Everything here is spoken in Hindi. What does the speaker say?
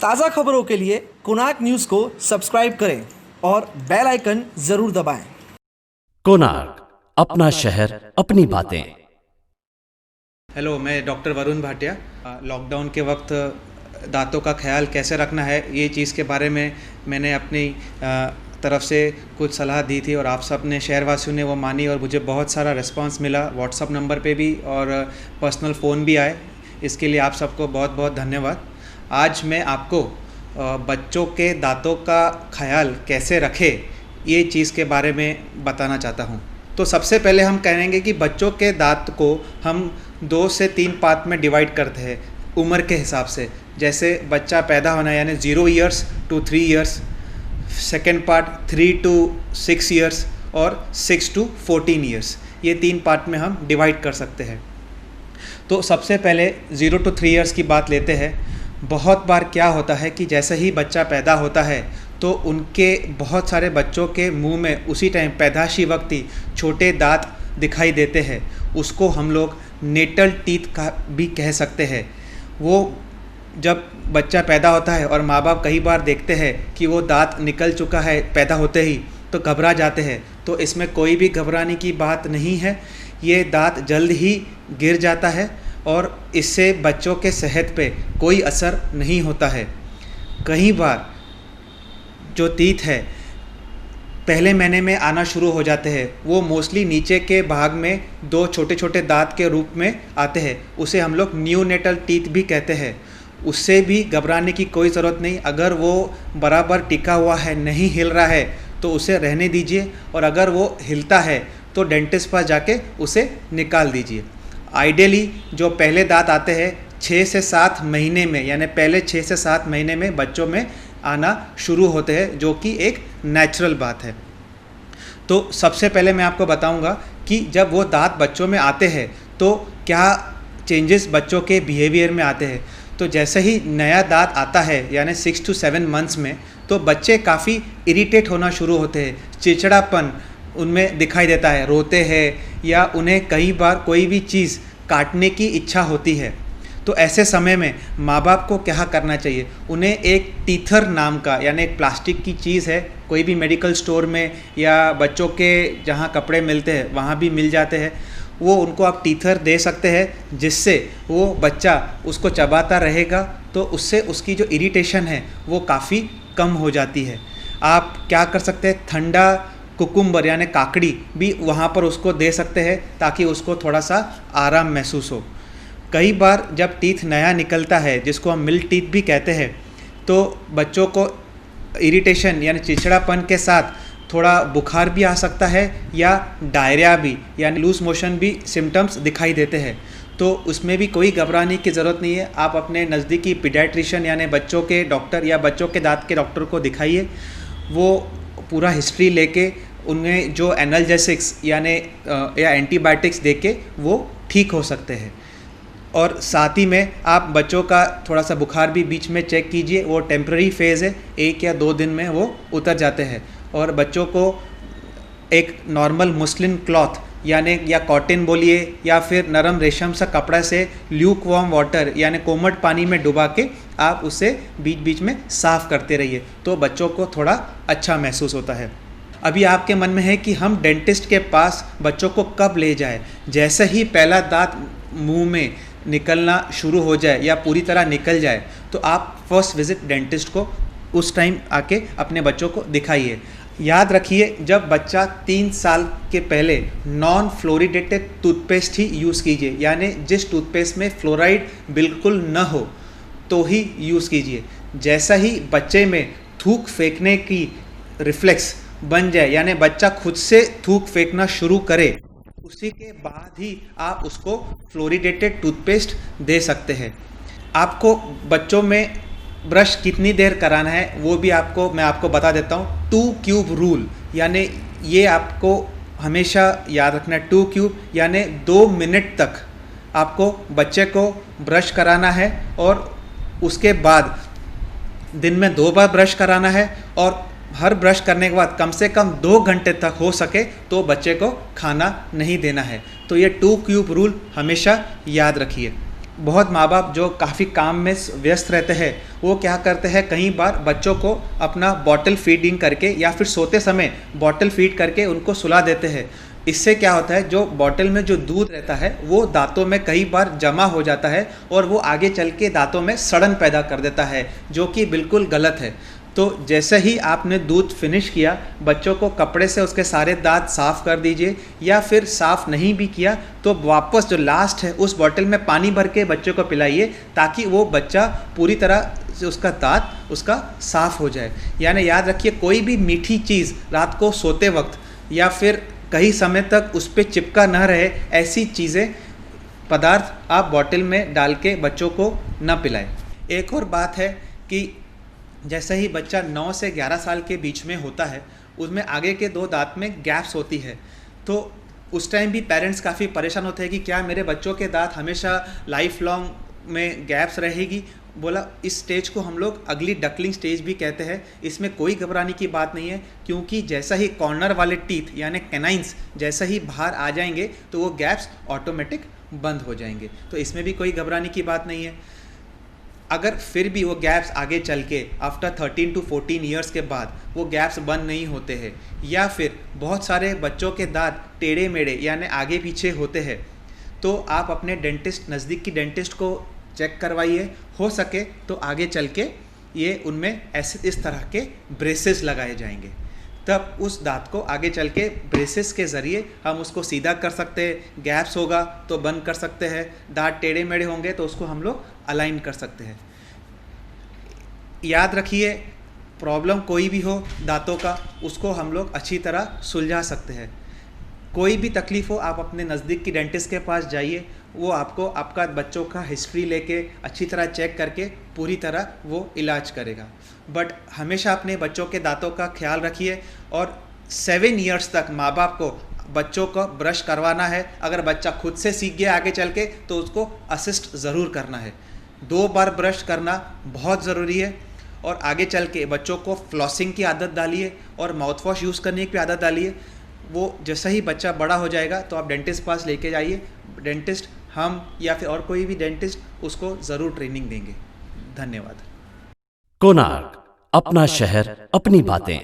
ताज़ा खबरों के लिए कोणार्क न्यूज़ को सब्सक्राइब करें और बेल आइकन ज़रूर दबाएं। कोणार्क, अपना शहर, अपनी बातें। हेलो, मैं डॉक्टर वरुण भाटिया। लॉकडाउन के वक्त दांतों का ख्याल कैसे रखना है, ये चीज़ के बारे में मैंने अपनी तरफ से कुछ सलाह दी थी और आप सब ने, शहरवासियों ने वो मानी और मुझे बहुत सारा रिस्पांस मिला व्हाट्सअप नंबर पे भी और पर्सनल फ़ोन भी आए। इसके लिए आप सबको बहुत बहुत धन्यवाद। आज मैं आपको बच्चों के दांतों का ख्याल कैसे रखें, ये चीज़ के बारे में बताना चाहता हूँ। तो सबसे पहले हम कहेंगे कि बच्चों के दांत को हम 2 से 3 पार्ट में डिवाइड करते हैं उम्र के हिसाब से। जैसे बच्चा पैदा होना यानी 0 years to 3 years, second part 3 to 6 years और 6 to 14 ईयर्स। ये 3 पार्ट में हम डिवाइड कर सकते हैं। तो सबसे पहले 0 to 3 ईयर्स की बात लेते हैं। बहुत बार क्या होता है कि जैसे ही बच्चा पैदा होता है तो उनके बहुत सारे बच्चों के मुंह में उसी टाइम पैदाशी वक्त ही छोटे दांत दिखाई देते हैं। उसको हम लोग नेटल टीथ का भी कह सकते हैं। वो जब बच्चा पैदा होता है और माँ बाप कई बार देखते हैं कि वो दांत निकल चुका है पैदा होते ही, तो घबरा जाते हैं। तो इसमें कोई भी घबराने की बात नहीं है। ये दांत जल्द ही गिर जाता है और इससे बच्चों के सेहत पे कोई असर नहीं होता है। कई बार जो टीथ है पहले महीने में आना शुरू हो जाते हैं, वो मोस्टली नीचे के भाग में 2 छोटे छोटे दांत के रूप में आते हैं। उसे हम लोग न्यूनेटल टीथ भी कहते हैं। उससे भी घबराने की कोई ज़रूरत नहीं। अगर वो बराबर टिका हुआ है, नहीं हिल रहा है, तो उसे रहने दीजिए और अगर वो हिलता है तो डेंटिस्ट पास जाके उसे निकाल दीजिए। आइडियली जो पहले दांत आते हैं 6 से 7 महीने में, यानी पहले 6 से 7 महीने में बच्चों में आना शुरू होते हैं, जो कि एक नेचुरल बात है। तो सबसे पहले मैं आपको बताऊंगा कि जब वो दांत बच्चों में आते हैं तो क्या चेंजेस बच्चों के बिहेवियर में आते हैं। तो जैसे ही नया दांत आता है यानी 6 to 7 मंथ्स में, तो बच्चे काफ़ी इरिटेट होना शुरू होते हैं। चिड़चिड़ापन उनमें दिखाई देता है, रोते हैं या उन्हें कई बार कोई भी चीज़ काटने की इच्छा होती है। तो ऐसे समय में माँ बाप को क्या करना चाहिए, उन्हें एक टीथर नाम का, यानी एक प्लास्टिक की चीज़ है, कोई भी मेडिकल स्टोर में या बच्चों के जहाँ कपड़े मिलते हैं वहाँ भी मिल जाते हैं, वो उनको आप टीथर दे सकते हैं, जिससे वो बच्चा उसको चबाता रहेगा। तो उससे उसकी जो इरिटेशन है वो काफ़ी कम हो जाती है। आप क्या कर सकते हैं, ठंडा कुकुम्बर यानी काकड़ी भी वहाँ पर उसको दे सकते हैं ताकि उसको थोड़ा सा आराम महसूस हो। कई बार जब टीथ नया निकलता है, जिसको हम मिल्क टीथ भी कहते हैं, तो बच्चों को इरिटेशन यानी चिड़चिड़ापन के साथ थोड़ा बुखार भी आ सकता है या डायरिया भी यानी लूज मोशन भी सिम्टम्स दिखाई देते हैं। तो उसमें भी कोई घबराने की ज़रूरत नहीं है। आप अपने नज़दीकी पीडियाट्रिशियन यानी बच्चों के डॉक्टर या बच्चों के दांत के डॉक्टर को दिखाइए। वो पूरा हिस्ट्री लेके उन्हें जो एनाल्जेसिक्स यानी या एंटीबायोटिक्स देके वो ठीक हो सकते हैं। और साथ ही में आप बच्चों का थोड़ा सा बुखार भी बीच में चेक कीजिए। वो टेम्प्रेरी फेज़ है, 1 या 2 दिन में वो उतर जाते हैं। और बच्चों को एक नॉर्मल मुस्लिन क्लॉथ यानी या कॉटन बोलिए या फिर नरम रेशम सा कपड़ा से ल्यूक वार्म वाटर यानी कोमट पानी में डुबा के आप उसे बीच बीच में साफ़ करते रहिए, तो बच्चों को थोड़ा अच्छा महसूस होता है। अभी आपके मन में है कि हम डेंटिस्ट के पास बच्चों को कब ले जाएं। जैसे ही पहला दांत मुंह में निकलना शुरू हो जाए या पूरी तरह निकल जाए, तो आप फर्स्ट विजिट डेंटिस्ट को उस टाइम आके अपने बच्चों को दिखाइए। याद रखिए, जब बच्चा 3 साल के पहले नॉन फ्लोरिडेटेड टूथपेस्ट ही यूज़ कीजिए, यानी जिस टूथपेस्ट में फ्लोराइड बिल्कुल न हो तो ही यूज़ कीजिए। जैसा ही बच्चे में थूक फेंकने की रिफ्लेक्स बन जाए, यानी बच्चा खुद से थूक फेंकना शुरू करे, उसी के बाद ही आप उसको फ्लोरिडेटेड टूथपेस्ट दे सकते हैं। आपको बच्चों में ब्रश कितनी देर कराना है वो भी मैं आपको बता देता हूँ। 2 क्यूब रूल, यानी ये आपको हमेशा याद रखना है। 2 क्यूब यानी 2 मिनट तक आपको बच्चे को ब्रश कराना है और उसके बाद दिन में 2 बार ब्रश कराना है और हर ब्रश करने के बाद कम से कम 2 घंटे तक हो सके तो बच्चे को खाना नहीं देना है। तो ये 2 क्यूब रूल हमेशा याद रखिए। बहुत माँ बाप जो काफ़ी काम में व्यस्त रहते हैं वो क्या करते हैं, कई बार बच्चों को अपना बॉटल फीडिंग करके या फिर सोते समय बॉटल फीड करके उनको सुला देते हैं। इससे क्या होता है, जो बॉटल में जो दूध रहता है वो दांतों में कई बार जमा हो जाता है और वो आगे चल के दांतों में सड़न पैदा कर देता है, जो कि बिल्कुल गलत है। तो जैसे ही आपने दूध फिनिश किया, बच्चों को कपड़े से उसके सारे दांत साफ़ कर दीजिए, या फिर साफ़ नहीं भी किया तो वापस जो लास्ट है उस बॉटल में पानी भर के बच्चों को पिलाइए, ताकि वो बच्चा पूरी तरह से उसका दांत उसका साफ़ हो जाए। यानी याद रखिए, कोई भी मीठी चीज़ रात को सोते वक्त या फिर कई समय तक उस पर चिपका न रहे, ऐसी चीज़ें पदार्थ आप बॉटल में डाल के बच्चों को न पिलाएं। एक और बात है कि जैसे ही बच्चा 9 से 11 साल के बीच में होता है, उसमें आगे के 2 दांत में गैप्स होती है, तो उस टाइम भी पेरेंट्स काफ़ी परेशान होते हैं कि क्या मेरे बच्चों के दांत हमेशा लाइफ लॉन्ग में गैप्स रहेगी। बोला, इस स्टेज को हम लोग अगली डकलिंग स्टेज भी कहते हैं। इसमें कोई घबराने की बात नहीं है, क्योंकि जैसा ही कॉर्नर वाले टीथ यानी कैनाइंस जैसा ही बाहर आ जाएंगे तो वो गैप्स ऑटोमेटिक बंद हो जाएंगे। तो इसमें भी कोई घबराने की बात नहीं है। अगर फिर भी वो गैप्स आगे चल के आफ्टर 13 to 14 ईयर्स के बाद वो गैप्स बंद नहीं होते हैं, या फिर बहुत सारे बच्चों के दांत टेढ़े मेढ़े यानी आगे पीछे होते हैं, तो आप अपने डेंटिस्ट, नज़दीक की डेंटिस्ट को चेक करवाइए। हो सके तो आगे चल के ये उनमें ऐसे इस तरह के ब्रेसेस लगाए जाएंगे, तब उस दांत को आगे चल के ब्रेसेस के ज़रिए हम उसको सीधा कर सकते हैं। गैप्स होगा तो बंद कर सकते हैं, दांत टेढ़े मेढ़े होंगे तो उसको हम लोग अलाइन कर सकते हैं। याद रखिए, प्रॉब्लम कोई भी हो दांतों का, उसको हम लोग अच्छी तरह सुलझा सकते हैं। कोई भी तकलीफ़ हो, आप अपने नज़दीक की डेंटिस्ट के पास जाइए, वो आपको आपका बच्चों का हिस्ट्री लेके अच्छी तरह चेक करके पूरी तरह वो इलाज करेगा। बट हमेशा अपने बच्चों के दांतों का ख्याल रखिए, और 7 ईयर्स तक माँ बाप को बच्चों को ब्रश करवाना है। अगर बच्चा खुद से सीख गया आगे चल के तो उसको असिस्ट ज़रूर करना है। 2 बार ब्रश करना बहुत ज़रूरी है, और आगे चल के बच्चों को फ्लॉसिंग की आदत डालिए और माउथ वॉश यूज़ करने की आदत डालिए। वो जैसा ही बच्चा बड़ा हो जाएगा तो आप डेंटिस्ट पास लेके जाइए। डेंटिस्ट, हम या फिर और कोई भी डेंटिस्ट, उसको ज़रूर ट्रेनिंग देंगे। धन्यवाद। कोणार्क, अपना शहर, अपनी बातें।